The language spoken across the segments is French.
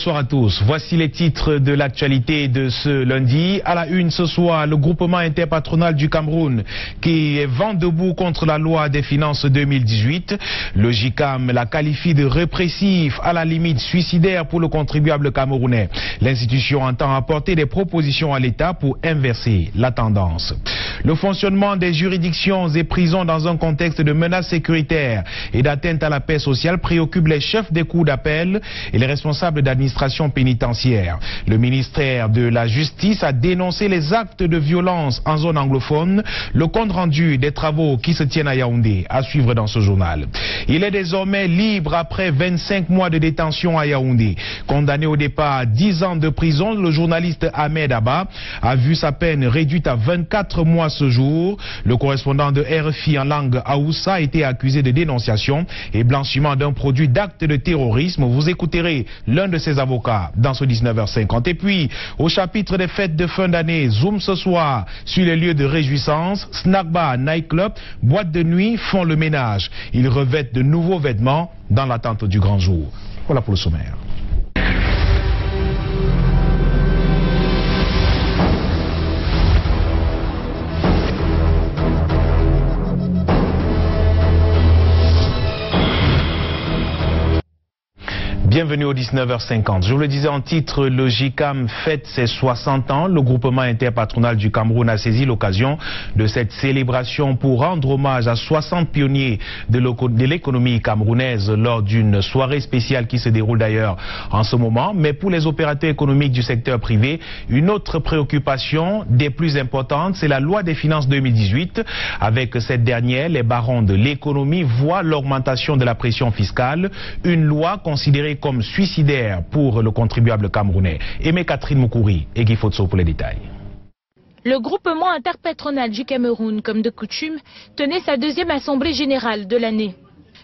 bonsoir à tous. Voici les titres de l'actualité de ce lundi. À la une ce soir, le groupement interpatronal du Cameroun qui est vent debout contre la loi des finances 2018. Le JICAM la qualifie de répressif, à la limite suicidaire pour le contribuable camerounais. L'institution entend apporter des propositions à l'État pour inverser la tendance. Le fonctionnement des juridictions et prisons dans un contexte de menace sécuritaire et d'atteinte à la paix sociale préoccupe les chefs des cours d'appel et les responsables d'administration pénitentiaire. Le ministère de la Justice a dénoncé les actes de violence en zone anglophone. Le compte rendu des travaux qui se tiennent à Yaoundé à suivre dans ce journal. Il est désormais libre après 25 mois de détention à Yaoundé. Condamné au départ à 10 ans de prison, le journaliste Ahmed Abba a vu sa peine réduite à 24 mois ce jour. Le correspondant de RFI en langue Haoussa a été accusé de dénonciation et blanchiment d'un produit d'acte de terrorisme. Vous écouterez l'un de ses avocats dans ce 19h50. Et puis, au chapitre des fêtes de fin d'année, zoom ce soir sur les lieux de réjouissance. Snack bar, nightclub, boîte de nuit font le ménage. Ils revêtent de nouveaux vêtements dans l'attente du grand jour. Voilà pour le sommaire. Bienvenue au 19h50. Je vous le disais en titre, le JICAM fête ses 60 ans. Le groupement interpatronal du Cameroun a saisi l'occasion de cette célébration pour rendre hommage à 60 pionniers de l'économie camerounaise lors d'une soirée spéciale qui se déroule d'ailleurs en ce moment. Mais pour les opérateurs économiques du secteur privé, une autre préoccupation des plus importantes, c'est la loi des finances 2018. Avec cette dernière, les barons de l'économie voient l'augmentation de la pression fiscale, une loi considérée comme suicidaire pour le contribuable camerounais. Aimé Catherine Moukouri et Guy Fotso pour les détails. Le groupement interpatronal du Cameroun, comme de coutume, tenait sa deuxième assemblée générale de l'année.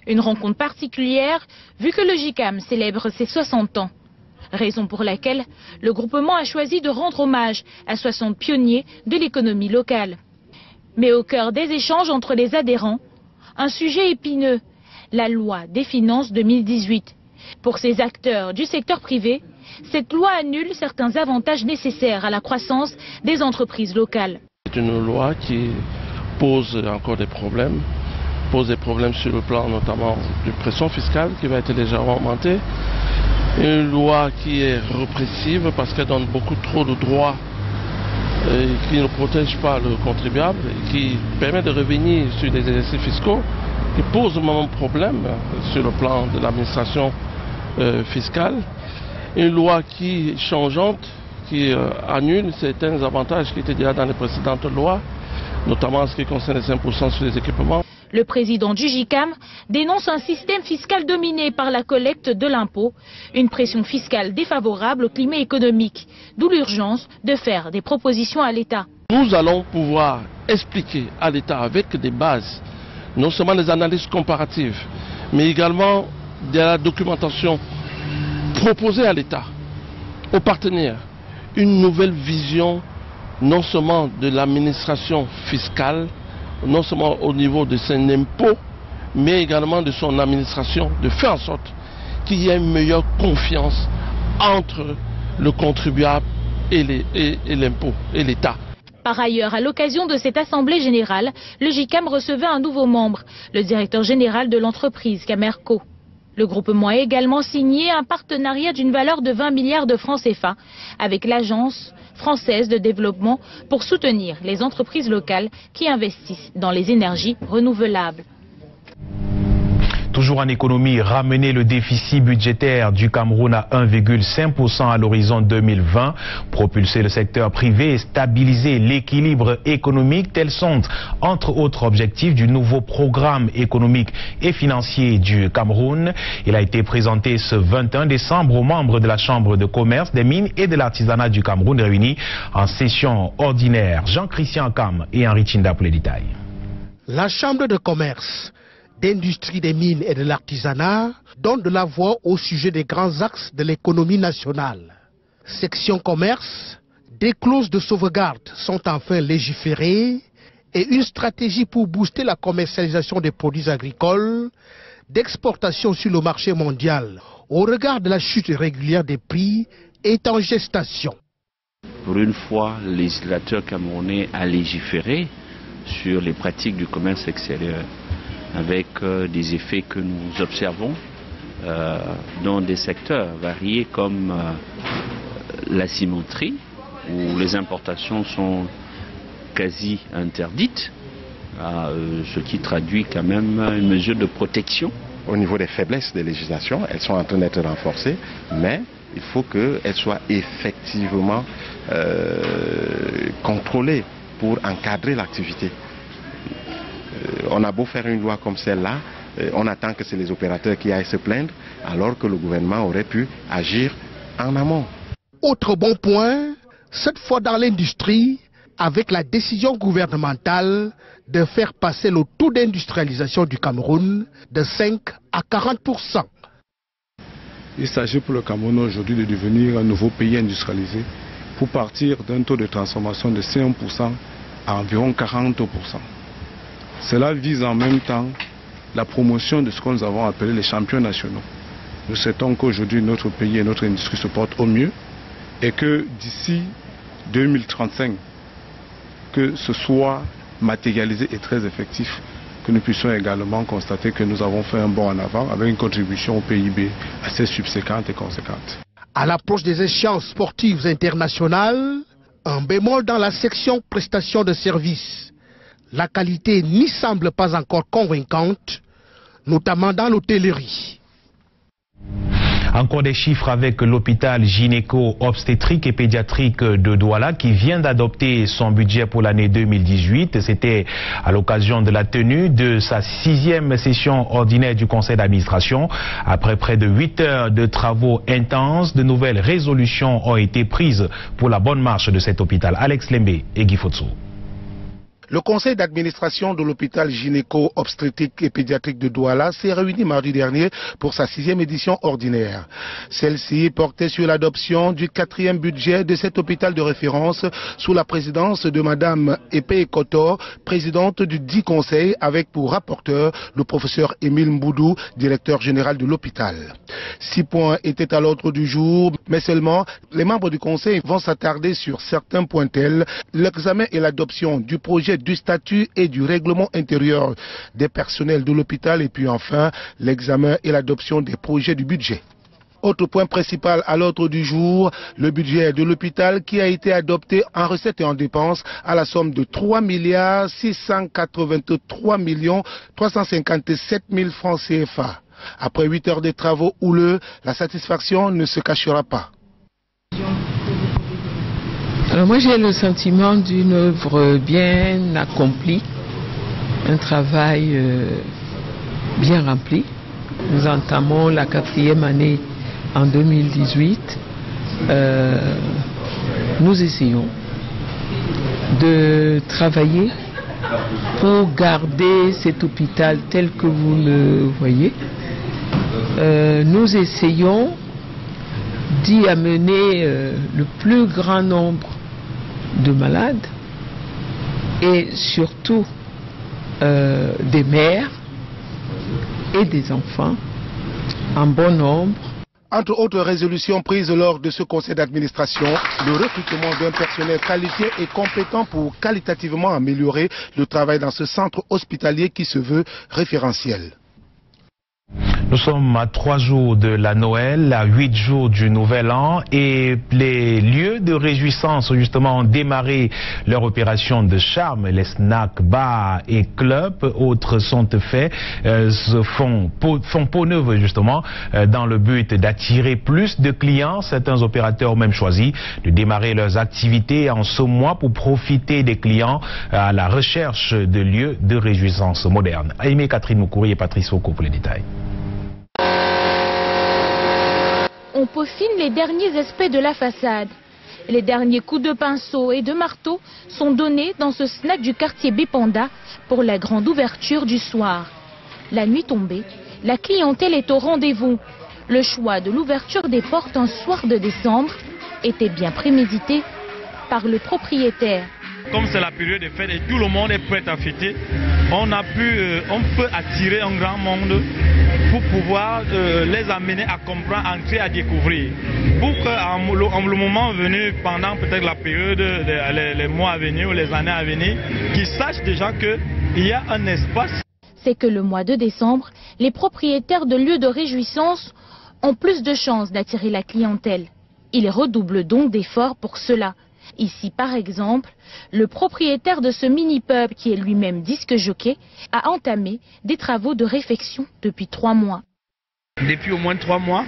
Une rencontre particulière vu que le JICAM célèbre ses 60 ans. Raison pour laquelle le groupement a choisi de rendre hommage à 60 pionniers de l'économie locale. Mais au cœur des échanges entre les adhérents, un sujet épineux, la loi des finances 2018. Pour ces acteurs du secteur privé, cette loi annule certains avantages nécessaires à la croissance des entreprises locales. C'est une loi qui pose encore des problèmes, sur le plan notamment de pression fiscale qui va être légèrement augmentée. Une loi qui est répressive parce qu'elle donne beaucoup trop de droits et qui ne protège pas le contribuable et qui permet de revenir sur les exercices fiscaux, qui pose vraiment problème sur le plan de l'administration fiscale. Une loi qui est changeante, qui annule certains avantages qui étaient déjà dans les précédentes lois, notamment en ce qui concerne les 5% sur les équipements. Le président du JICAM dénonce un système fiscal dominé par la collecte de l'impôt, une pression fiscale défavorable au climat économique, d'où l'urgence de faire des propositions à l'État. Nous allons pouvoir expliquer à l'État avec des bases, non seulement des analyses comparatives, mais également de la documentation, proposer à l'État, aux partenaires, une nouvelle vision non seulement de l'administration fiscale, non seulement au niveau de son impôt, mais également de son administration, de faire en sorte qu'il y ait une meilleure confiance entre le contribuable et l'impôt et l'État. Par ailleurs, à l'occasion de cette assemblée générale, le JICAM recevait un nouveau membre, le directeur général de l'entreprise, Camerco. Le groupement a également signé un partenariat d'une valeur de 20 milliards de francs CFA avec l'Agence française de développement pour soutenir les entreprises locales qui investissent dans les énergies renouvelables. Toujours en économie, ramener le déficit budgétaire du Cameroun à 1,5% à l'horizon 2020, propulser le secteur privé et stabiliser l'équilibre économique, tels sont, entre autres objectifs, du nouveau programme économique et financier du Cameroun. Il a été présenté ce 21 décembre aux membres de la Chambre de commerce, des mines et de l'artisanat du Cameroun réunis en session ordinaire. Jean-Christian Cam et Henri Chinda pour les détails. La Chambre de commerce, d'industrie des mines et de l'artisanat donne de la voix au sujet des grands axes de l'économie nationale. Section commerce, des clauses de sauvegarde sont enfin légiférées et une stratégie pour booster la commercialisation des produits agricoles, d'exportation sur le marché mondial au regard de la chute régulière des prix, est en gestation. Pour une fois, le législateur camerounais a légiféré sur les pratiques du commerce extérieur, avec des effets que nous observons dans des secteurs variés comme la cimenterie, où les importations sont quasi interdites, ce qui traduit quand même une mesure de protection. Au niveau des faiblesses des législations, elles sont en train d'être renforcées, mais il faut qu'elles soient effectivement contrôlées pour encadrer l'activité. On a beau faire une loi comme celle-là, on attend que c'est les opérateurs qui aillent se plaindre, alors que le gouvernement aurait pu agir en amont. Autre bon point, cette fois dans l'industrie, avec la décision gouvernementale de faire passer le taux d'industrialisation du Cameroun de 5 à 40%. Il s'agit pour le Cameroun aujourd'hui de devenir un nouveau pays industrialisé pour partir d'un taux de transformation de 5% à environ 40%. Cela vise en même temps la promotion de ce que nous avons appelé les champions nationaux. Nous souhaitons qu'aujourd'hui notre pays et notre industrie se portent au mieux et que d'ici 2035, que ce soit matérialisé et très effectif, que nous puissions également constater que nous avons fait un bond en avant avec une contribution au PIB assez subséquente et conséquente. À l'approche des échéances sportives internationales, un bémol dans la section prestations de services. La qualité n'y semble pas encore convaincante, notamment dans l'hôtellerie. Encore des chiffres avec l'hôpital gynéco-obstétrique et pédiatrique de Douala qui vient d'adopter son budget pour l'année 2018. C'était à l'occasion de la tenue de sa 6e session ordinaire du conseil d'administration. Après près de 8 heures de travaux intenses, de nouvelles résolutions ont été prises pour la bonne marche de cet hôpital. Alex Lembe et Guy Fotso. Le conseil d'administration de l'hôpital gynéco-obstétrique et pédiatrique de Douala s'est réuni mardi dernier pour sa 6e édition ordinaire. Celle-ci portait sur l'adoption du 4e budget de cet hôpital de référence sous la présidence de Madame Epé Kotor, présidente du dit conseil, avec pour rapporteur le professeur Émile Mboudou, directeur général de l'hôpital. 6 points étaient à l'ordre du jour, mais seulement les membres du conseil vont s'attarder sur certains points tels l'examen et l'adoption du projet du statut et du règlement intérieur des personnels de l'hôpital et puis enfin l'examen et l'adoption des projets du budget. Autre point principal à l'ordre du jour, le budget de l'hôpital qui a été adopté en recettes et en dépenses à la somme de 3 683 357 000 francs CFA. Après 8 heures de travaux houleux, la satisfaction ne se cachera pas. Alors moi j'ai le sentiment d'une œuvre bien accomplie, un travail bien rempli. Nous entamons la 4e année en 2018. Nous essayons de travailler pour garder cet hôpital tel que vous le voyez. Nous essayons d'y amener le plus grand nombre de malades et surtout des mères et des enfants en bon nombre. Entre autres résolutions prises lors de ce conseil d'administration, le recrutement d'un personnel qualifié et compétent pour qualitativement améliorer le travail dans ce centre hospitalier qui se veut référentiel. Nous sommes à 3 jours de la Noël, à 8 jours du Nouvel An et les lieux de réjouissance justement ont démarré leur opération de charme. Les snacks, bars et clubs, autres sont faits, font peau neuve justement dans le but d'attirer plus de clients. Certains opérateurs ont même choisi de démarrer leurs activités en ce mois pour profiter des clients à la recherche de lieux de réjouissance modernes. Aimé Catherine Moukouri et Patrice Foucault pour les détails. On peaufine les derniers aspects de la façade. Les derniers coups de pinceau et de marteau sont donnés dans ce snack du quartier Bépanda pour la grande ouverture du soir. La nuit tombée, la clientèle est au rendez-vous. Le choix de l'ouverture des portes un soir de décembre était bien prémédité par le propriétaire. Comme c'est la période des fêtes et tout le monde est prêt à fêter, on peut attirer un grand monde pour pouvoir les amener à comprendre, à entrer, à découvrir. Pour qu'en le moment venu, pendant peut-être la période, les mois à venir ou les années à venir, qu'ils sachent déjà qu'il y a un espace. C'est que le mois de décembre, les propriétaires de lieux de réjouissance ont plus de chances d'attirer la clientèle. Ils redoublent donc d'efforts pour cela. Ici, par exemple, le propriétaire de ce mini-pub, qui est lui-même disque jockey, a entamé des travaux de réfection depuis 3 mois. Depuis au moins 3 mois,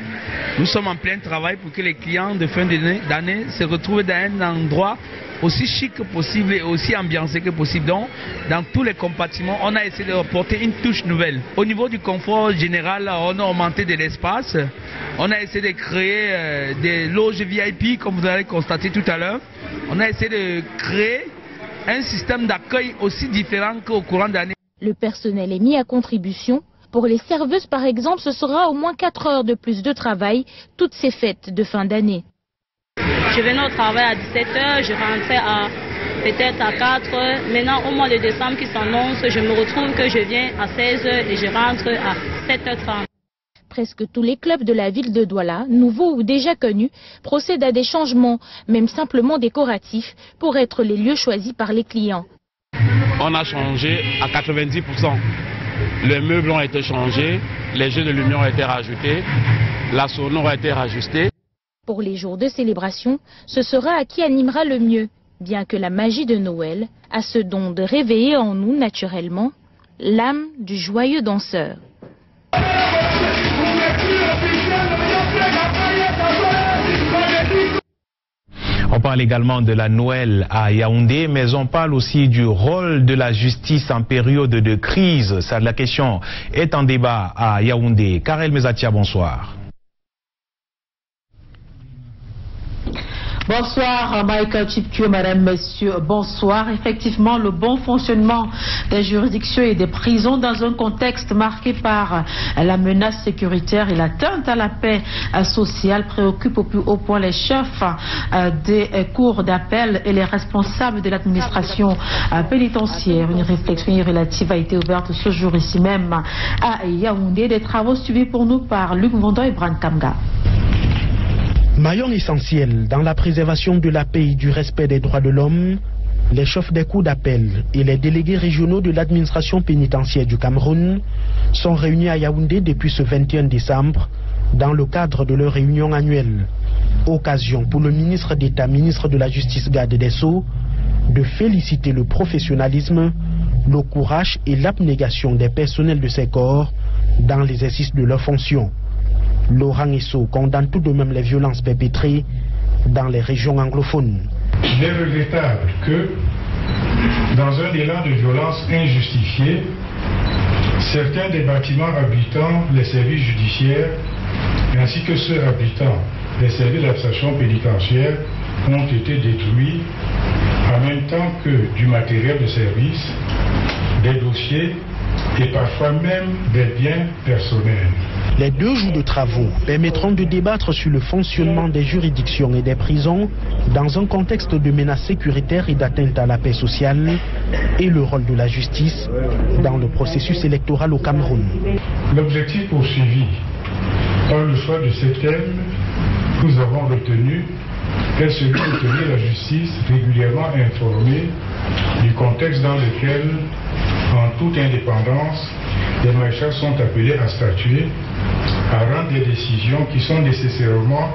nous sommes en plein travail pour que les clients de fin d'année se retrouvent dans un endroit aussi chic que possible et aussi ambiancé que possible. Donc, dans tous les compartiments, on a essayé de apporter une touche nouvelle. Au niveau du confort général, on a augmenté de l'espace. On a essayé de créer des loges VIP, comme vous allez constater tout à l'heure. On a essayé de créer un système d'accueil aussi différent qu'au courant d'année. Le personnel est mis à contribution. Pour les serveuses, par exemple, ce sera au moins 4 heures de plus de travail, toutes ces fêtes de fin d'année. Je venais au travail à 17h, je rentrais peut-être à 4h. Maintenant, au mois de décembre qui s'annonce, je me retrouve que je viens à 16h et je rentre à 7h30. Presque tous les clubs de la ville de Douala, nouveaux ou déjà connus, procèdent à des changements, même simplement décoratifs, pour être les lieux choisis par les clients. On a changé à 90%. Les meubles ont été changés, les jeux de lumière ont été rajoutés, la sonore a été rajustée. Pour les jours de célébration, ce sera à qui animera le mieux, bien que la magie de Noël a ce don de réveiller en nous naturellement l'âme du joyeux danseur. On parle également de la Noël à Yaoundé, mais on parle aussi du rôle de la justice en période de crise. La question est en débat à Yaoundé. Karel Mezatia, bonsoir. Bonsoir Michael Chipkio, madame, messieurs, bonsoir. Effectivement, le bon fonctionnement des juridictions et des prisons dans un contexte marqué par la menace sécuritaire et l'atteinte à la paix sociale préoccupe au plus haut point les chefs des cours d'appel et les responsables de l'administration pénitentiaire. Une réflexion relative a été ouverte ce jour ici même à Yaoundé. Des travaux suivis pour nous par Luc Vondon et Bran Kamga. Maillon essentiel dans la préservation de la paix et du respect des droits de l'homme, les chefs des cours d'appel et les délégués régionaux de l'administration pénitentiaire du Cameroun sont réunis à Yaoundé depuis ce 21 décembre dans le cadre de leur réunion annuelle. Occasion pour le ministre d'État, ministre de la Justice, garde des Sceaux, de féliciter le professionnalisme, le courage et l'abnégation des personnels de ces corps dans l'exercice de leurs fonctions. Laurent Esso condamne tout de même les violences perpétrées dans les régions anglophones. Il est regrettable que, dans un élan de violence injustifiée, certains des bâtiments abritant les services judiciaires, ainsi que ceux abritant les services d'administration pénitentiaire, ont été détruits, en même temps que du matériel de service, des dossiers et parfois même des biens personnels. Les 2 jours de travaux permettront de débattre sur le fonctionnement des juridictions et des prisons dans un contexte de menace sécuritaire et d'atteinte à la paix sociale et le rôle de la justice dans le processus électoral au Cameroun. L'objectif poursuivi par le choix de ces thèmes que nous avons retenu est celui de tenir la justice régulièrement informée du contexte dans lequel, en toute indépendance, les magistrats sont appelés à statuer, à rendre des décisions qui sont nécessairement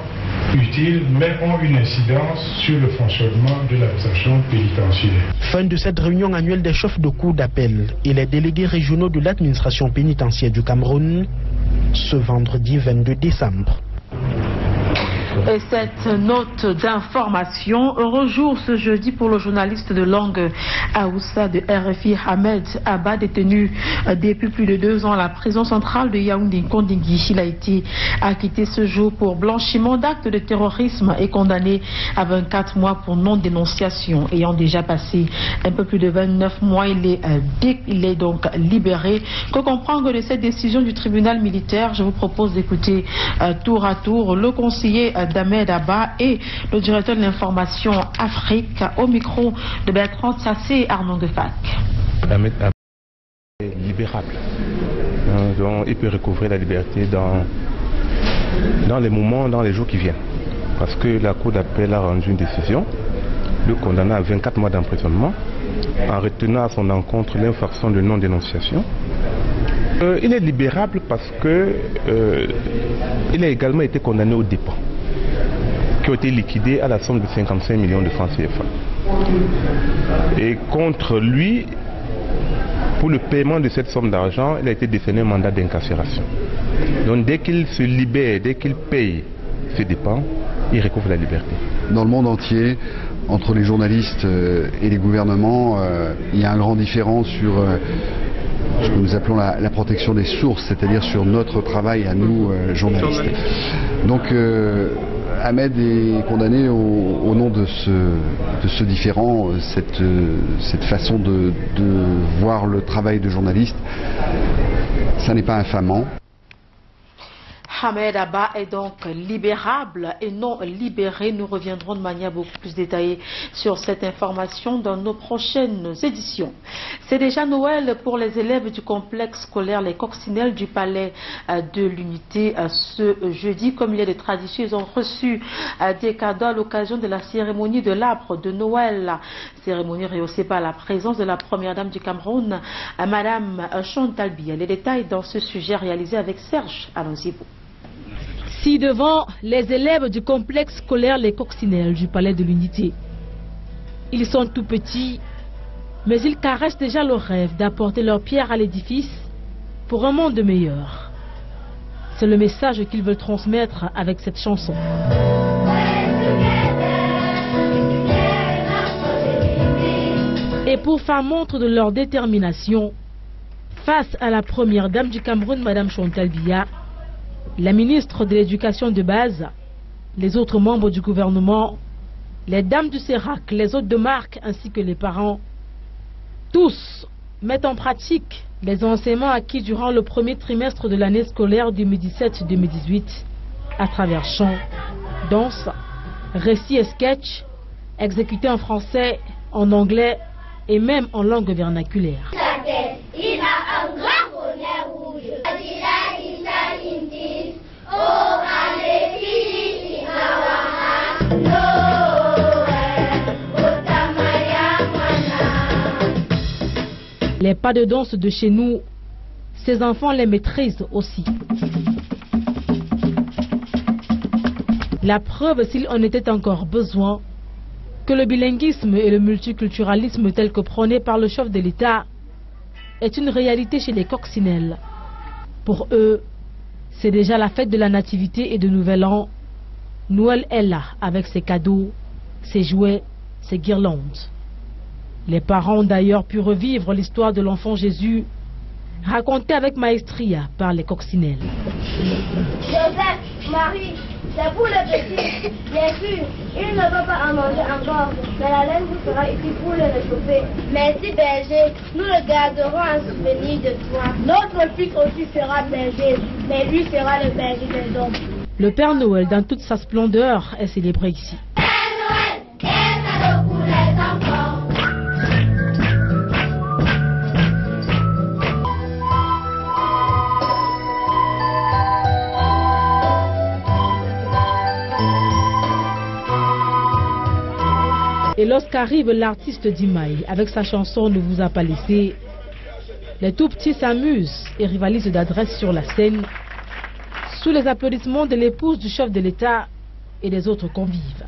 utiles mais ont une incidence sur le fonctionnement de l'administration pénitentiaire. Fin de cette réunion annuelle des chefs de cour d'appel et les délégués régionaux de l'administration pénitentiaire du Cameroun ce vendredi 22 décembre. Et cette note d'information, heureux jour ce jeudi pour le journaliste de langue Haoussa de RFI Ahmed Abba, détenu depuis plus de 2 ans à la prison centrale de Yaoundé-Kondingui. Il a été acquitté ce jour pour blanchiment d'actes de terrorisme et condamné à 24 mois pour non-dénonciation. Ayant déjà passé un peu plus de 29 mois, il est donc libéré. Que comprendre de cette décision du tribunal militaire? Je vous propose d'écouter tour à tour le conseiller d'Ahmed Abba et le directeur de l'information Afrique au micro de Bertrand Sassé et Arnaud Gefac. Libérable. Donc il peut recouvrer la liberté dans les moments, dans les jours qui viennent. Parce que la Cour d'appel a rendu une décision, le condamnant à 24 mois d'emprisonnement, en retenant à son encontre l'infraction de non-dénonciation. Il est libérable parce que il a également été condamné aux dépens, qui ont été liquidés à la somme de 55 millions de francs CFA. Et contre lui, pour le paiement de cette somme d'argent, il a été décerné un mandat d'incarcération. Donc dès qu'il se libère, dès qu'il paye ses dépenses, il recouvre la liberté. Dans le monde entier, entre les journalistes et les gouvernements, il y a un grand différent sur ce que nous appelons la protection des sources, c'est-à-dire sur notre travail à nous, journalistes. Donc Ahmed est condamné au nom de ce différent, cette façon de voir le travail de journaliste. Ça n'est pas infamant. Ahmed Abba est donc libérable et non libéré. Nous reviendrons de manière beaucoup plus détaillée sur cette information dans nos prochaines éditions. C'est déjà Noël pour les élèves du complexe scolaire Les Coccinelles du Palais de l'Unité ce jeudi. Comme il y a des traditions, ils ont reçu des cadeaux à l'occasion de la cérémonie de l'arbre de Noël. Cérémonie rehaussée par la présence de la première dame du Cameroun, Madame Chantal Biya. Les détails dans ce sujet réalisé avec Serge Alonzibo. Si devant les élèves du complexe scolaire Les Coccinelles du Palais de l'Unité, ils sont tout petits, mais ils caressent déjà le rêve d'apporter leur pierre à l'édifice pour un monde meilleur. C'est le message qu'ils veulent transmettre avec cette chanson. Et pour faire montre de leur détermination, face à la première dame du Cameroun, Madame Chantal Biya, la ministre de l'Éducation de base, les autres membres du gouvernement, les dames du CERAC, les hôtes de marque ainsi que les parents, tous mettent en pratique les enseignements acquis durant le premier trimestre de l'année scolaire 2017-2018 à travers chants, danses, récits et sketchs exécutés en français, en anglais et même en langue vernaculaire. Il a un grand bonnet rouge. Les pas de danse de chez nous, ces enfants les maîtrisent aussi. La preuve, s'il en était encore besoin, que le bilinguisme et le multiculturalisme tel que prôné par le chef de l'État est une réalité chez les Coccinelles. Pour eux, c'est déjà la fête de la Nativité et de Nouvel An. Noël est là avec ses cadeaux, ses jouets, ses guirlandes. Les parents ont d'ailleurs pu revivre l'histoire de l'enfant Jésus, racontée avec maestria par les Coccinelles. Joseph, Marie, c'est pour les petits. Bien sûr, il ne va pas en manger encore, mais la laine vous sera utile pour le réchauffer. Merci berger, nous le garderons en souvenir de toi. Notre fils aussi sera berger, mais lui sera le berger des hommes. Le Père Noël dans toute sa splendeur est célébré ici. Père Noël, quel cadeau pour les enfants. Et lorsqu'arrive l'artiste Dimaï avec sa chanson Ne vous a pas laissé, les tout petits s'amusent et rivalisent d'adresse sur la scène, sous les applaudissements de l'épouse du chef de l'État et des autres convives.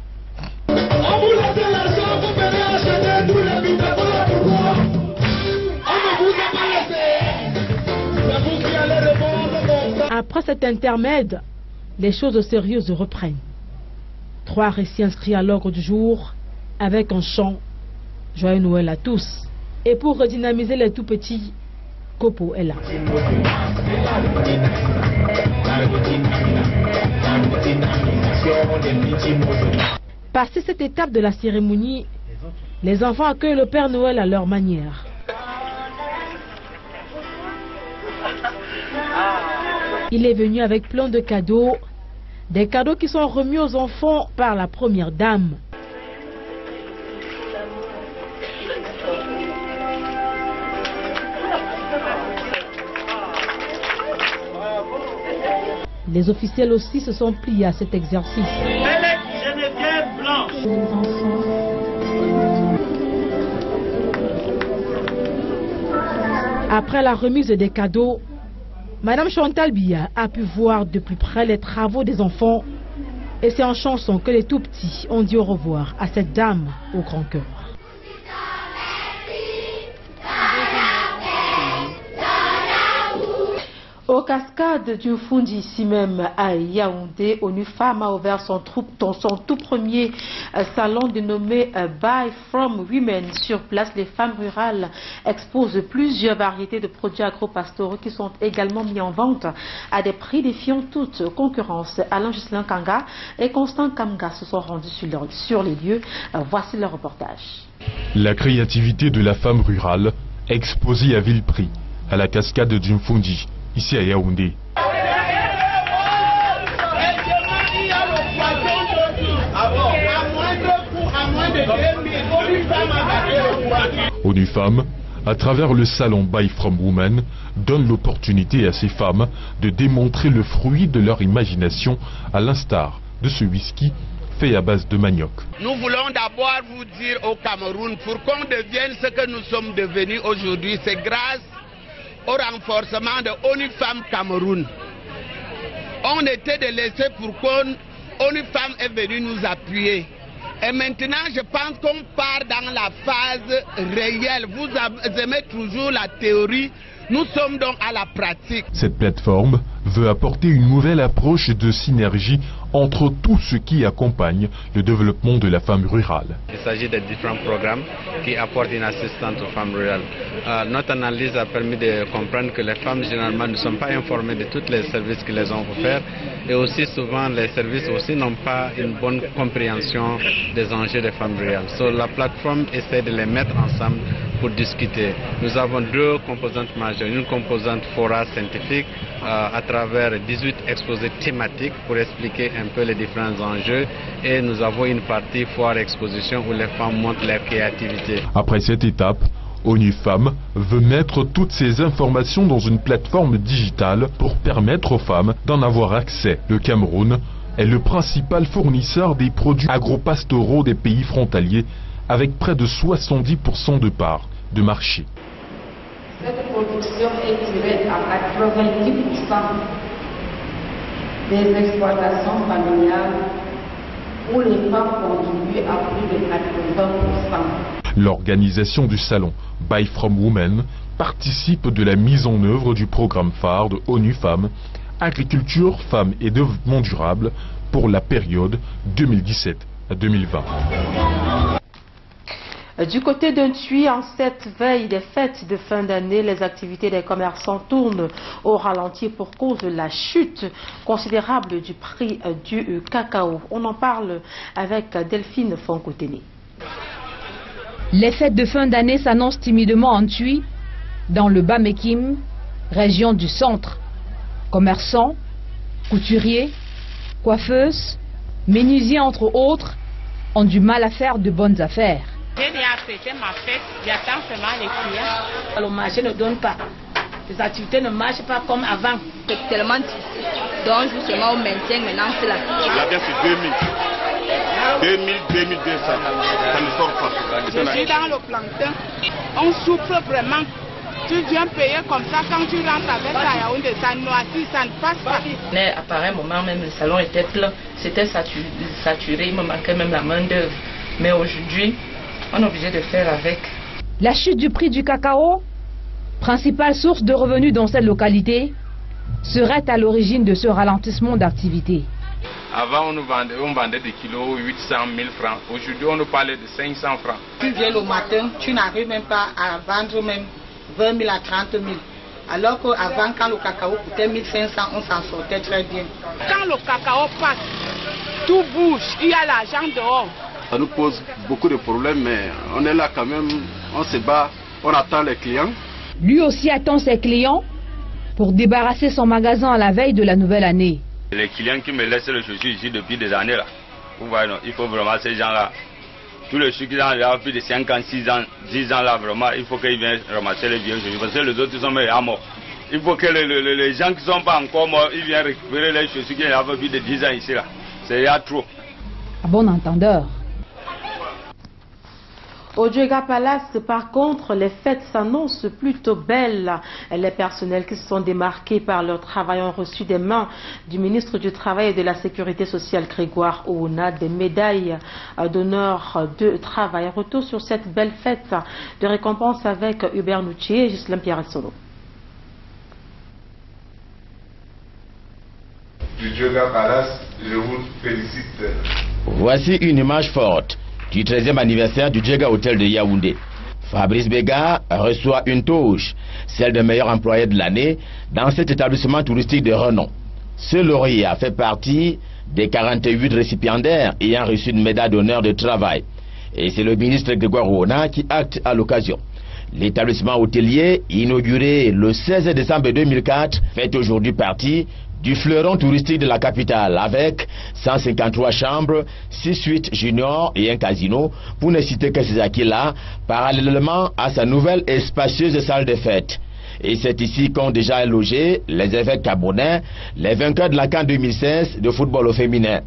Après cet intermède, les choses sérieuses reprennent. 3 récits inscrits à l'ordre du jour avec un chant « Joyeux Noël à tous ». Et pour redynamiser les tout-petits, Kopo est là. Passé cette étape de la cérémonie, les enfants accueillent le Père Noël à leur manière. Il est venu avec plein de cadeaux, des cadeaux qui sont remis aux enfants par la première dame. Les officiels aussi se sont pliés à cet exercice. Après la remise des cadeaux, Madame Chantal Biya a pu voir de plus près les travaux des enfants et c'est en chanson que les tout-petits ont dit au revoir à cette dame au grand cœur. Aux cascades du Fundi, ici même à Yaoundé, ONU Femmes a ouvert son tout premier salon dénommé Buy From Women. Sur place, les femmes rurales exposent plusieurs variétés de produits agro-pastoraux qui sont également mis en vente à des prix défiant toute concurrence. Alain Gislain Kanga et Constant Kamga se sont rendus sur les lieux. Voici le reportage. La créativité de la femme rurale exposée à vil prix à la cascade du Fundi, ici à Yaoundé. ONU Femmes, à travers le salon Buy From Women, donne l'opportunité à ces femmes de démontrer le fruit de leur imagination, à l'instar de ce whisky fait à base de manioc. Nous voulons d'abord vous dire au Cameroun, pour qu'on devienne ce que nous sommes devenus aujourd'hui, c'est grâce au renforcement de ONU Femmes Cameroun. On était délaissés pour qu'ONU Femmes est venue nous appuyer. Et maintenant, je pense qu'on part dans la phase réelle. Vous aimez toujours la théorie, nous sommes donc à la pratique. Cette plateforme veut apporter une nouvelle approche de synergie entre tout ce qui accompagne le développement de la femme rurale. Il s'agit de différents programmes qui apportent une assistance aux femmes rurales. Notre analyse a permis de comprendre que les femmes généralement ne sont pas informées de tous les services qui les ont offerts et aussi souvent les services aussi n'ont pas une bonne compréhension des enjeux des femmes rurales. La plateforme essaie de les mettre ensemble pour discuter. Nous avons deux composantes majeures, une composante fora scientifique à travers 18 exposés thématiques pour expliquer un peu les différents enjeux et nous avons une partie foire exposition où les femmes montrent leur créativité. Après cette étape, ONU Femmes veut mettre toutes ces informations dans une plateforme digitale pour permettre aux femmes d'en avoir accès. Le Cameroun est le principal fournisseur des produits agro-pastoraux des pays frontaliers avec près de 70% de parts de marché. Cette production est tirée à 90% des exploitations familiales où les femmes contribuent à plus de 80%. L'organisation du salon Buy From Women participe de la mise en œuvre du programme phare de ONU Femmes, Agriculture, Femmes et Développement Durable pour la période 2017 à 2020. Du côté d'un Thuy, en cette veille des fêtes de fin d'année, les activités des commerçants tournent au ralenti pour cause de la chute considérable du prix du cacao. On en parle avec Delphine Fonkotene. Les fêtes de fin d'année s'annoncent timidement en Thuy, dans le Bas-Mekim, région du centre. Commerçants, couturiers, coiffeuses, menuisiers entre autres, ont du mal à faire de bonnes affaires. J'ai déjà fêté ma fête, j'attends seulement les clients. Le marché ne donne pas. Les activités ne marchent pas comme avant. C'est tellement difficile. Donc justement au maintien maintenant c'est là. La pièce c'est 2000. 2200. Ça ne sort pas. Je suis dans le plantain. On souffre vraiment. Tu viens payer comme ça, quand tu rentres avec ta Yaoundé, ça noircit, ça ne passe pas. Mais à pareil moment, même le salon était plein. C'était saturé, il me manquait même la main d'œuvre. Mais aujourd'hui, on est obligé de faire avec. La chute du prix du cacao, principale source de revenus dans cette localité, serait à l'origine de ce ralentissement d'activité. Avant, on vendait des kilos 800 000 francs. Aujourd'hui, on nous parlait de 500 francs. Tu viens le matin, tu n'arrives même pas à vendre même 20 000 à 30 000. Alors qu'avant, quand le cacao coûtait 1500, on s'en sortait très bien. Quand le cacao passe, tout bouge, il y a l'argent dehors. Ça nous pose beaucoup de problèmes, mais on est là quand même, on se bat, on attend les clients. Lui aussi attend ses clients pour débarrasser son magasin à la veille de la nouvelle année. Les clients qui me laissent le chaussure ici depuis des années, là, vous voyez, non, il faut vraiment ces gens-là. Tous les chaussures qui ont plus de 5 ans, 6 ans, 10 ans, là, vraiment, il faut qu'ils viennent ramasser les vieux chaussures. Parce que les autres, ils sont à mort. Il faut que les gens qui ne sont pas encore morts, ils viennent récupérer les chaussures qu'il y avait plus de 10 ans ici là. C'est trop. À bon entendeur. Au Djega Palace, par contre, les fêtes s'annoncent plutôt belles. Les personnels qui se sont démarqués par leur travail ont reçu des mains du ministre du Travail et de la Sécurité sociale, Grégoire Ouna, des médailles d'honneur de travail. Retour sur cette belle fête de récompense avec Hubert Noutier et Ghislain Pierre-Solo. Du Djega Palace, je vous félicite. Voici une image forte du 13e anniversaire du Djega Hotel de Yaoundé. Fabrice Bega reçoit une touche, celle de meilleur employé de l'année, dans cet établissement touristique de renom. Ce lauréat fait partie des 48 récipiendaires ayant reçu une médaille d'honneur de travail. Et c'est le ministre Grégoire Ouna qui acte à l'occasion. L'établissement hôtelier, inauguré le 16 décembre 2004, fait aujourd'hui partie du fleuron touristique de la capitale avec 153 chambres, 6 suites juniors et un casino, pour ne citer que ces acquis-là, parallèlement à sa nouvelle et spacieuse salle de fête. Et c'est ici qu'ont déjà logé les évêques camerounais, les vainqueurs de la CAN 2016 de football au féminin.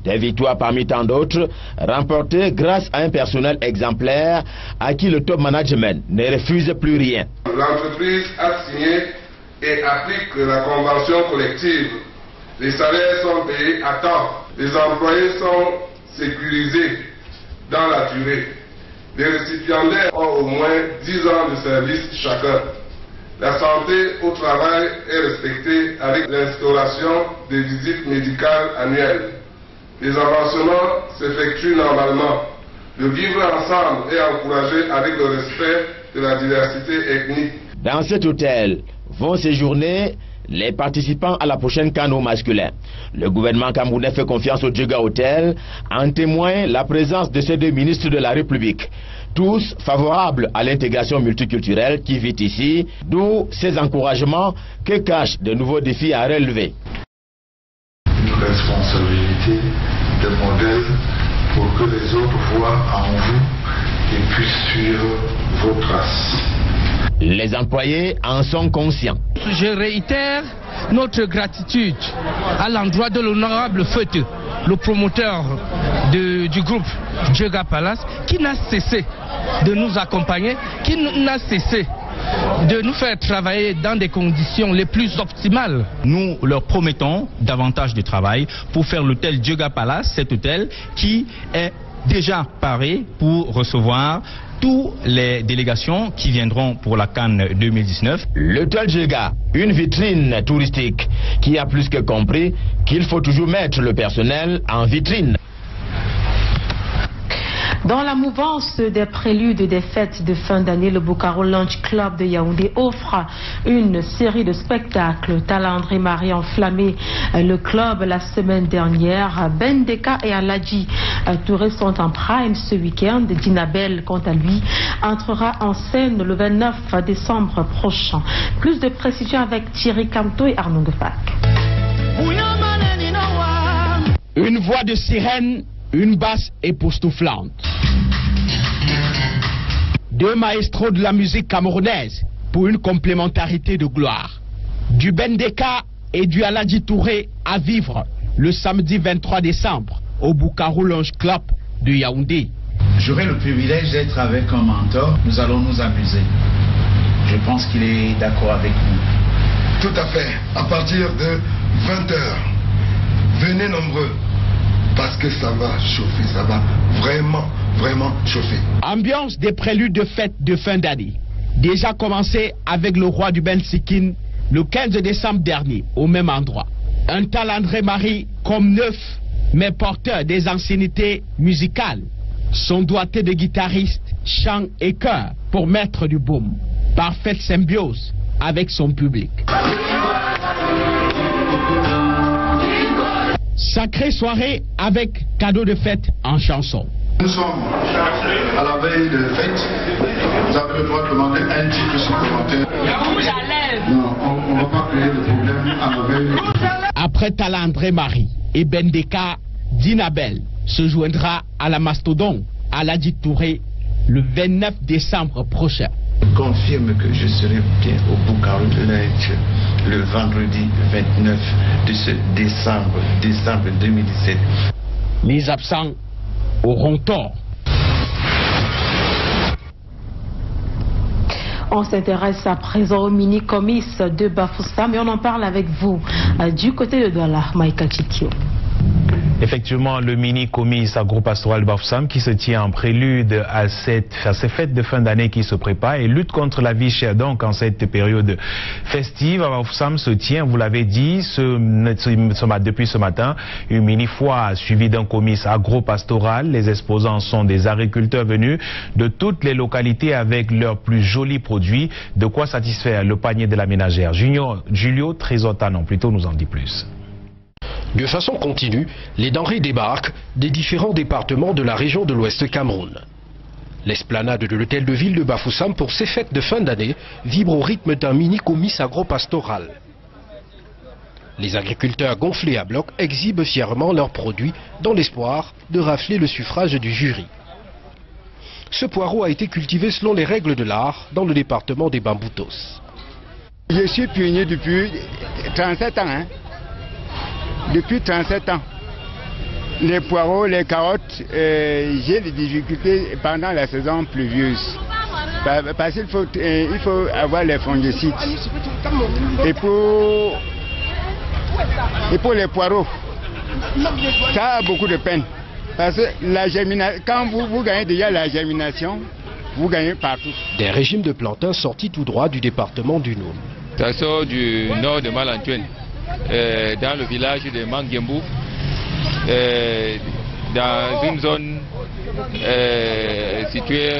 Des victoires parmi tant d'autres, remportées grâce à un personnel exemplaire à qui le top management ne refuse plus rien. L'entreprise a signé et applique la convention collective. Les salaires sont payés à temps. Les employés sont sécurisés dans la durée. Les récipiendaires ont au moins 10 ans de service chacun. La santé au travail est respectée avec l'instauration des visites médicales annuelles. Les avancements s'effectuent normalement. Le vivre ensemble est encouragé avec le respect de la diversité ethnique. Dans cet hôtel vont séjourner les participants à la prochaine CAN masculin. Le gouvernement camerounais fait confiance au Djega Hotel, en témoigne la présence de ces deux ministres de la République, tous favorables à l'intégration multiculturelle qui vit ici, d'où ces encouragements que cachent de nouveaux défis à relever. Une responsabilité de modèle pour que les autres voient en vous et puissent suivre vos traces. Les employés en sont conscients. Je réitère notre gratitude à l'endroit de l'honorable Feutu, le promoteur du groupe Djega Palace, qui n'a cessé de nous accompagner, qui n'a cessé de nous faire travailler dans des conditions les plus optimales. Nous leur promettons davantage de travail pour faire l'hôtel Djega Palace, cet hôtel qui est déjà paré pour recevoir toutes les délégations qui viendront pour la CAN 2019. L'hôtel Djega, une vitrine touristique qui a plus que compris qu'il faut toujours mettre le personnel en vitrine. Dans la mouvance des préludes des fêtes de fin d'année, le Bukaro Lunch Club de Yaoundé offre une série de spectacles. Tala André Marie enflammé le club la semaine dernière. Ben Deka et Aladji Touré sont en prime ce week-end. Dinabel, quant à lui, entrera en scène le 29 décembre prochain. Plus de précisions avec Thierry Camto et Arnaud Gefac. Une voix de sirène, une basse époustouflante. Deux maestros de la musique camerounaise pour une complémentarité de gloire. Du Ben Deka et du Aladji Touré à vivre le samedi 23 décembre au Bukaro Lunch Club de Yaoundé. J'aurai le privilège d'être avec un mentor. Nous allons nous amuser. Je pense qu'il est d'accord avec nous. Tout à fait. À partir de 20h, venez nombreux. Parce que ça va chauffer, ça va vraiment chauffer. Ambiance des préludes de fête de fin d'année. Déjà commencé avec le roi du Ben Sikin le 15 décembre dernier, au même endroit. Un Tala André Marie comme neuf, mais porteur des anciennetés musicales. Son doigté de guitariste, chant et chœur pour mettre du boom. Parfaite symbiose avec son public. Sacrée soirée avec cadeau de fête en chanson. Nous sommes à la veille de fête. Vous avez le droit de demander un titre supplémentaire. Non, on ne va pas créer de problème à la veille. Après Tala André Marie et Ben Deka, Dinabel se joindra à la mastodon Aladji Touré le 29 décembre prochain. confirme que je serai bien au Bukavu Village le vendredi 29 de ce décembre 2017. Les absents auront tort. On s'intéresse à présent au mini-comice de Bafoussam et on en parle avec vous du côté de Douala, Maïka Chikio. Effectivement, le mini-comice agropastoral Bafoussam qui se tient en prélude à ces fêtes de fin d'année qui se préparent et lutte contre la vie chère. Donc, en cette période festive, à Bafoussam se tient, vous l'avez dit, depuis ce matin, une mini-foire suivie d'un comice agropastoral. Les exposants sont des agriculteurs venus de toutes les localités avec leurs plus jolis produits. De quoi satisfaire le panier de la ménagère. Julio Trésotanon, plutôt, nous en dit plus. De façon continue, les denrées débarquent des différents départements de la région de l'Ouest Cameroun. L'esplanade de l'hôtel de ville de Bafoussam pour ces fêtes de fin d'année vibre au rythme d'un mini-comice agropastoral. Les agriculteurs gonflés à bloc exhibent fièrement leurs produits dans l'espoir de rafler le suffrage du jury. Ce poireau a été cultivé selon les règles de l'art dans le département des Bamboutos. Je suis pionnier depuis 37 ans. Depuis 37 ans. Les poireaux, les carottes, j'ai des difficultés pendant la saison pluvieuse. Parce qu'il faut avoir les fongicides. Et pour les poireaux, ça a beaucoup de peine. Parce que la germination, quand vous gagnez déjà la germination, vous gagnez partout. Des régimes de plantains sortis tout droit du département du Nord. Ça sort du nord de Malantuenne. Dans le village de Manguembou, dans une zone située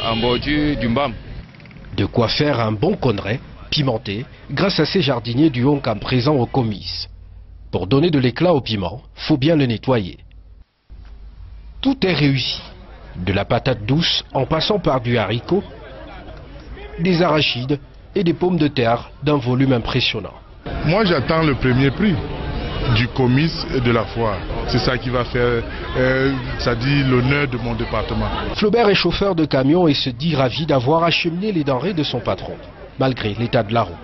en bordure du Mbam. De quoi faire un bon conré, pimenté, grâce à ces jardiniers du Honkam présents au comice. Pour donner de l'éclat au piment, faut bien le nettoyer. Tout est réussi, de la patate douce en passant par du haricot, des arachides et des pommes de terre d'un volume impressionnant. Moi j'attends le premier prix du comice et de la foire. C'est ça qui va faire, ça dit, l'honneur de mon département. Flaubert est chauffeur de camion et se dit ravi d'avoir acheminé les denrées de son patron, malgré l'état de la route.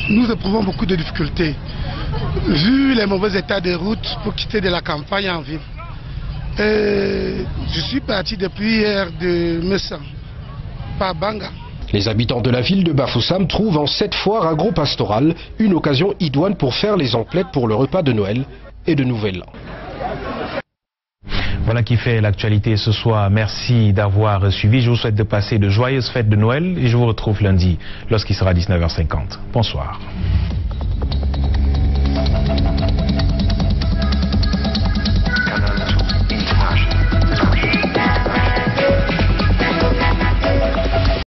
Nous éprouvons beaucoup de difficultés, vu les mauvais états de route pour quitter de la campagne en ville. Je suis parti depuis hier de Messa, par Banga. Les habitants de la ville de Bafoussam trouvent en cette foire agro-pastorale une occasion idoine pour faire les emplettes pour le repas de Noël et de Nouvel An. Voilà qui fait l'actualité ce soir. Merci d'avoir suivi. Je vous souhaite de passer de joyeuses fêtes de Noël et je vous retrouve lundi lorsqu'il sera 19h50. Bonsoir.